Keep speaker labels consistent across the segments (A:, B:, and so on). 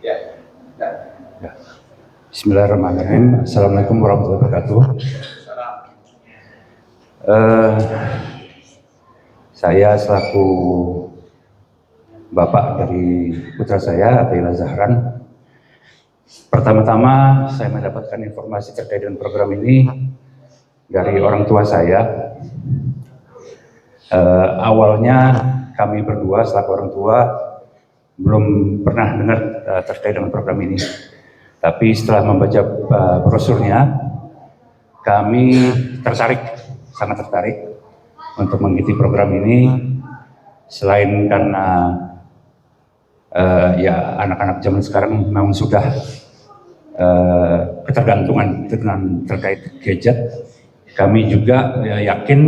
A: Ya. Bismillahirrahmanirrahim. Assalamualaikum warahmatullahi wabarakatuh. Saya selaku bapak dari putra saya, Atila Zahran. Pertama-tama saya mendapatkan informasi terkait dengan program ini dari orang tua saya. Awalnya kami berdua selaku orang tua belum pernah dengar terkait dengan program ini. Tapi setelah membaca brosurnya, kami tertarik, sangat tertarik untuk mengikuti program ini. Selain karena ya anak-anak zaman sekarang memang sudah ketergantungan dengan terkait gadget, kami juga yakin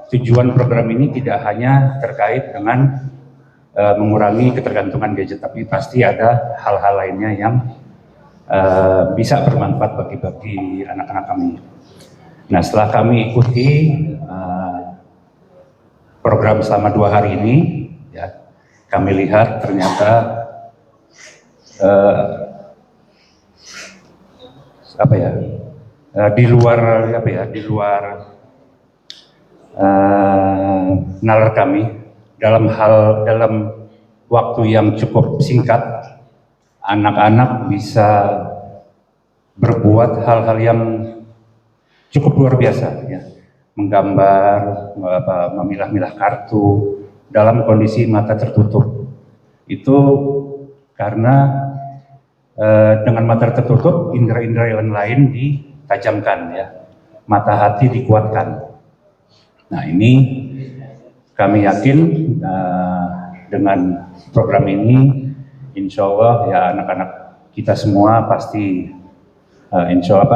A: tujuan program ini tidak hanya terkait dengan mengurangi ketergantungan gadget, tapi pasti ada hal-hal lainnya yang bisa bermanfaat bagi anak-anak kami. Nah, setelah kami ikuti program selama 2 hari ini, ya, kami lihat ternyata di luar nalar kami, dalam waktu yang cukup singkat, anak-anak bisa berbuat hal-hal yang cukup luar biasa, ya. Menggambar, memilah-milah kartu dalam kondisi mata tertutup. Itu karena dengan mata tertutup, indera-indera yang lain ditajamkan, ya. Mata hati dikuatkan. Nah, ini kami yakin dengan program ini, insya Allah ya anak-anak kita semua pasti insya Allah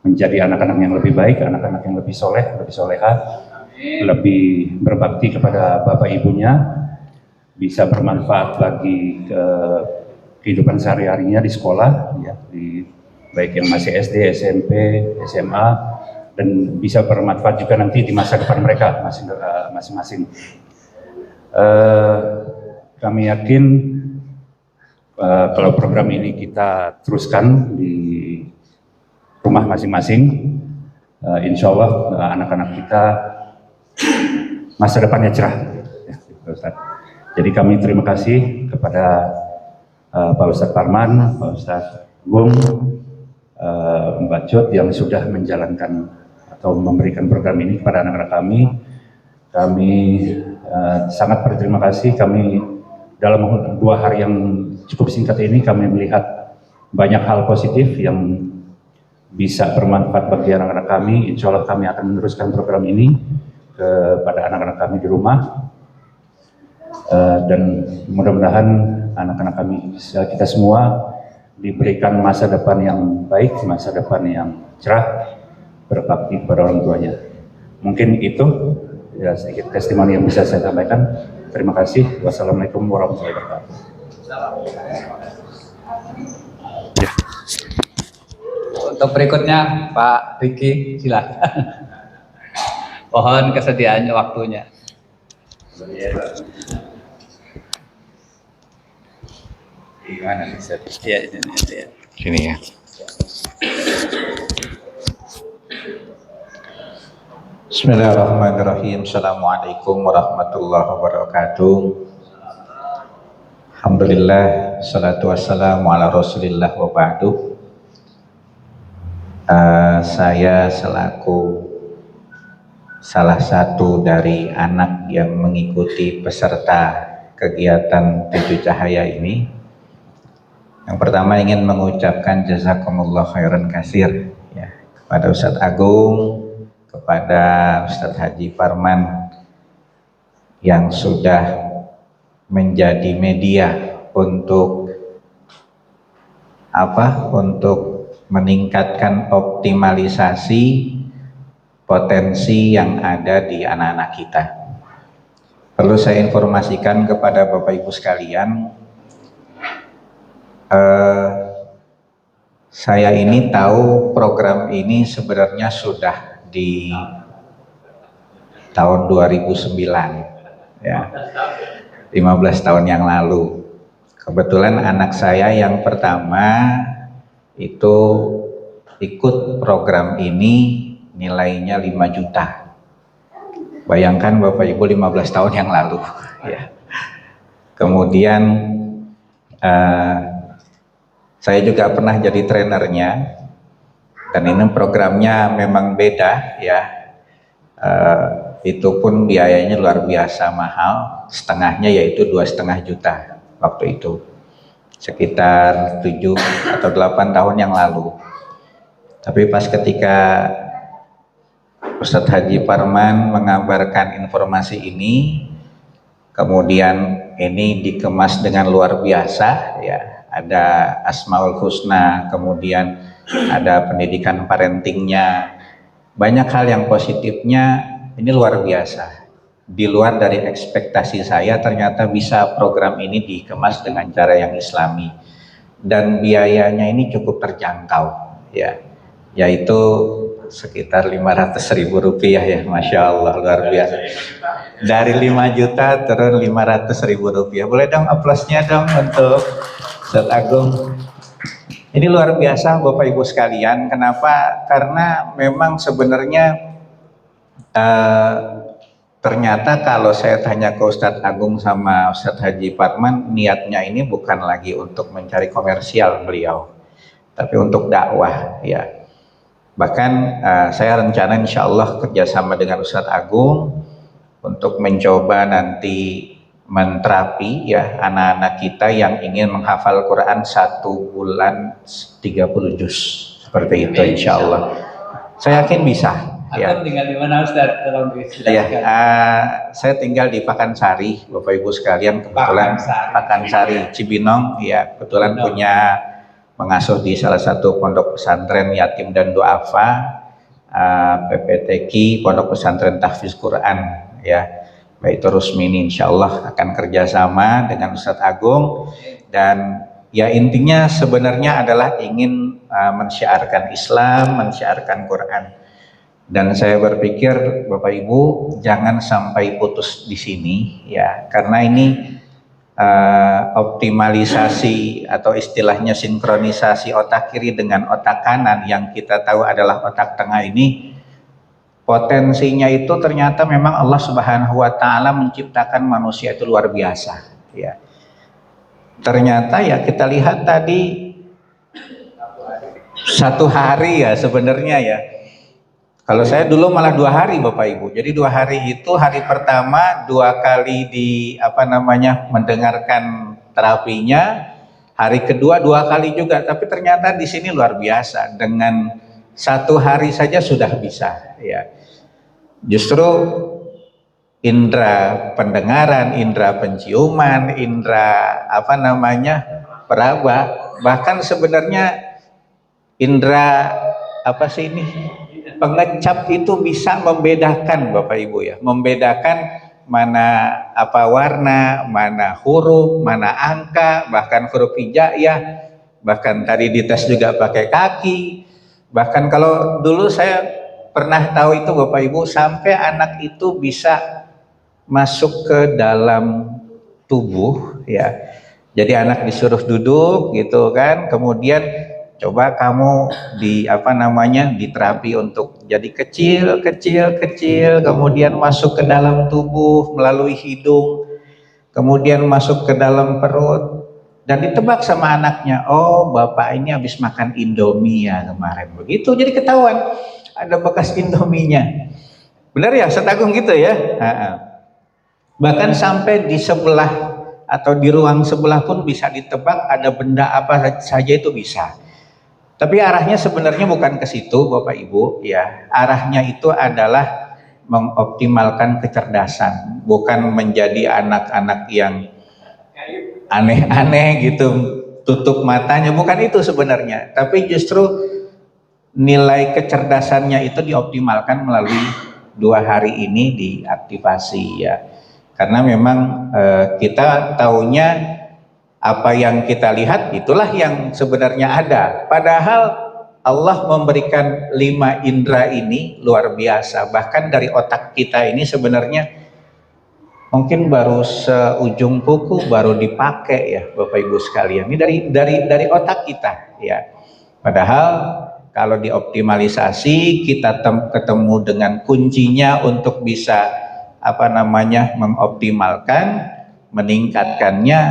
A: menjadi anak-anak yang lebih baik, anak-anak yang lebih soleh, lebih soleha, lebih berbakti kepada bapak ibunya, bisa bermanfaat bagi kehidupan sehari-harinya di sekolah, ya, baik yang masih SD, SMP, SMA, dan bisa bermanfaat juga nanti di masa depan mereka masing-masing. Kami yakin kalau program ini kita teruskan di rumah masing-masing, insya Allah anak-anak kita masa depannya cerah, ya, Ustaz. Jadi kami terima kasih kepada Pak Ustadz Parman, Pak Ustadz Gung, Mbak Cut yang sudah menjalankan atau memberikan program ini kepada anak-anak kami. Kami sangat berterima kasih. Kami dalam 2 hari yang cukup singkat ini kami melihat banyak hal positif yang bisa bermanfaat bagi anak-anak kami. Insya Allah kami akan meneruskan program ini kepada anak-anak kami di rumah, dan mudah-mudahan anak-anak kami, kita semua diberikan masa depan yang baik, masa depan yang cerah, berbakti kepada orang tuanya. Mungkin itu ya sedikit testimoni yang bisa saya sampaikan. Terima kasih. Wassalamualaikum warahmatullahi wabarakatuh.
B: Untuk berikutnya Pak Riki, silakan. Mohon kesediaannya waktunya.
A: Gimana bisa?
B: Ya.
C: Sini ya.
D: Bismillahirrahmanirrahim. Assalamualaikum warahmatullahi wabarakatuh. Alhamdulillah, salatu wassalamu ala rasulillah wa ba'du. Saya selaku salah satu dari anak yang mengikuti peserta kegiatan Tujuh Cahaya ini, yang pertama ingin mengucapkan jazakumullah khairan katsir, ya, kepada Ustadz Agung, kepada Ustadz Haji Parman yang sudah menjadi media untuk meningkatkan optimalisasi potensi yang ada di anak-anak kita. Perlu saya informasikan kepada Bapak Ibu sekalian, saya ini tahu program ini sebenarnya sudah di tahun 2009, ya. 15 tahun yang lalu. Kebetulan anak saya yang pertama itu ikut program ini nilainya 5 juta. Bayangkan Bapak Ibu 15 tahun yang lalu ya. Kemudian saya juga pernah jadi trenernya, dan ini programnya memang beda ya. Itu pun biayanya luar biasa mahal, setengahnya yaitu 2,5 juta waktu itu, sekitar 7 atau 8 tahun yang lalu. Tapi pas ketika Ustadz Haji Parman mengabarkan informasi ini, kemudian ini dikemas dengan luar biasa ya, ada Asmaul Husna, kemudian ada pendidikan parentingnya, banyak hal yang positifnya. Ini luar biasa, di luar dari ekspektasi saya. Ternyata bisa program ini dikemas dengan cara yang islami, dan biayanya ini cukup terjangkau ya, yaitu sekitar 500.000 rupiah ya. Masya Allah, luar biasa. Dari 5 juta turun 500.000 rupiah. Boleh dong aplausnya dong untuk Ustadz Agung. Ini luar biasa Bapak Ibu sekalian. Kenapa? Karena memang sebenarnya ternyata kalau saya tanya ke Ustadz Agung sama Ustadz Haji Parman, niatnya ini bukan lagi untuk mencari komersial beliau, tapi untuk dakwah ya. Bahkan saya rencana insya Allah kerjasama dengan Ustadz Agung untuk mencoba nanti menterapi ya anak-anak kita yang ingin menghafal Quran 1 bulan 30 juz, seperti itu insya Allah. Saya yakin bisa.
B: Atau tinggal di mana Ustaz? Tolong dijelaskan.
D: Saya tinggal di Pakansari, Bapak Ibu sekalian. Kebetulan Pakansari Cibinong, ya kebetulan punya mengasuh di salah satu pondok pesantren yatim dan duafa, PPTQ, Pondok Pesantren Tahfiz Quran, ya. Baik itu Rusmini, insya Allah akan kerjasama dengan Ustadz Agung, dan ya intinya sebenarnya adalah ingin mensyiarkan Islam, mensyiarkan Quran. Dan saya berpikir Bapak Ibu jangan sampai putus di sini ya, karena ini optimalisasi atau istilahnya sinkronisasi otak kiri dengan otak kanan yang kita tahu adalah otak tengah ini, potensinya itu ternyata memang Allah Subhanahu wa Ta'ala menciptakan manusia itu luar biasa ya. Ternyata ya kita lihat tadi 1 hari ya sebenarnya ya. Kalau saya dulu malah 2 hari Bapak Ibu. Jadi 2 hari itu, hari pertama 2 kali mendengarkan terapinya, hari kedua 2 kali juga. Tapi ternyata di sini luar biasa, dengan 1 hari saja sudah bisa ya. Justru indera pendengaran, indera penciuman, indera peraba, bahkan sebenarnya indera pengecap itu bisa membedakan Bapak Ibu ya, membedakan mana warna, mana huruf, mana angka, bahkan huruf hijaiyah, bahkan tadi dites juga pakai kaki. Bahkan kalau dulu saya pernah tahu itu Bapak Ibu, sampai anak itu bisa masuk ke dalam tubuh ya. Jadi anak disuruh duduk gitu kan, kemudian coba kamu diterapi untuk jadi kecil, kemudian masuk ke dalam tubuh melalui hidung, kemudian masuk ke dalam perut, dan ditebak sama anaknya, oh bapak ini habis makan Indomie ya kemarin, begitu. Jadi ketahuan ada bekas Indominya. Benar ya Ustadz Agung gitu ya. Bahkan sampai di sebelah atau di ruang sebelah pun bisa ditebak ada benda apa saja, itu bisa. Tapi arahnya sebenarnya bukan ke situ Bapak Ibu ya. Arahnya itu adalah mengoptimalkan kecerdasan, bukan menjadi anak-anak yang aneh-aneh gitu, tutup matanya, bukan itu sebenarnya. Tapi justru nilai kecerdasannya itu dioptimalkan melalui 2 hari ini diaktifasi ya. Karena memang kita taunya apa yang kita lihat itulah yang sebenarnya ada. Padahal Allah memberikan 5 indera ini luar biasa. Bahkan dari otak kita ini sebenarnya mungkin baru seujung kuku baru dipakai ya Bapak Ibu sekalian. Ini dari otak kita ya. Padahal kalau dioptimalisasi kita ketemu dengan kuncinya untuk bisa mengoptimalkan, meningkatkannya.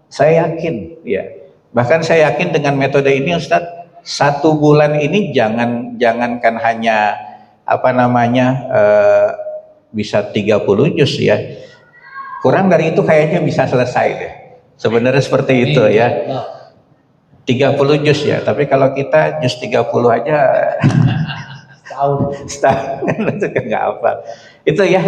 D: Saya yakin ya. Bahkan saya yakin dengan metode ini Ustadz, 1 bulan ini jangankan hanya bisa 30 juz ya. Kurang dari itu kayaknya bisa selesai deh. Sebenarnya seperti itu ya. 30 juz ya, tapi kalau kita juz 30 aja setahun itu nggak hafal. Itu ya,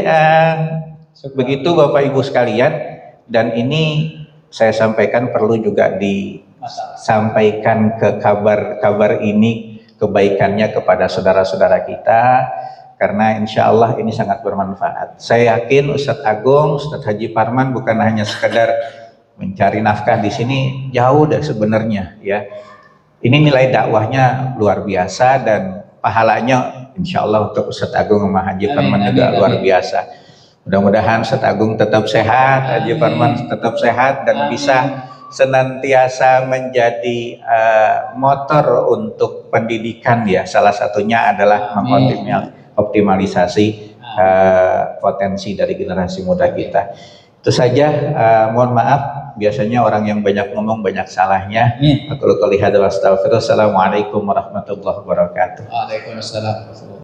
D: begitu Bapak Ibu sekalian, dan ini saya sampaikan perlu juga disampaikan ke kabar ini kebaikannya kepada saudara-saudara kita, karena insya Allah ini sangat bermanfaat. Saya yakin Ustadz Agung, Ustadz Haji Parman bukan hanya sekedar mencari nafkah di sini, jauh deh sebenarnya ya. Ini nilai dakwahnya luar biasa dan pahalanya insya Allah untuk Ustadz Agung sama Haji Parman juga luar biasa. Mudah-mudahan Ustadz Agung tetap sehat, Haji Parman tetap sehat dan bisa senantiasa menjadi motor untuk pendidikan ya. Salah satunya adalah mengoptimalisasi potensi dari generasi muda kita. Itu saja, mohon maaf biasanya orang yang banyak ngomong banyak salahnya. Aku qouli hadza wa astaghfirullah. Assalamualaikum warahmatullahi wabarakatuh.
B: Waalaikumsalam.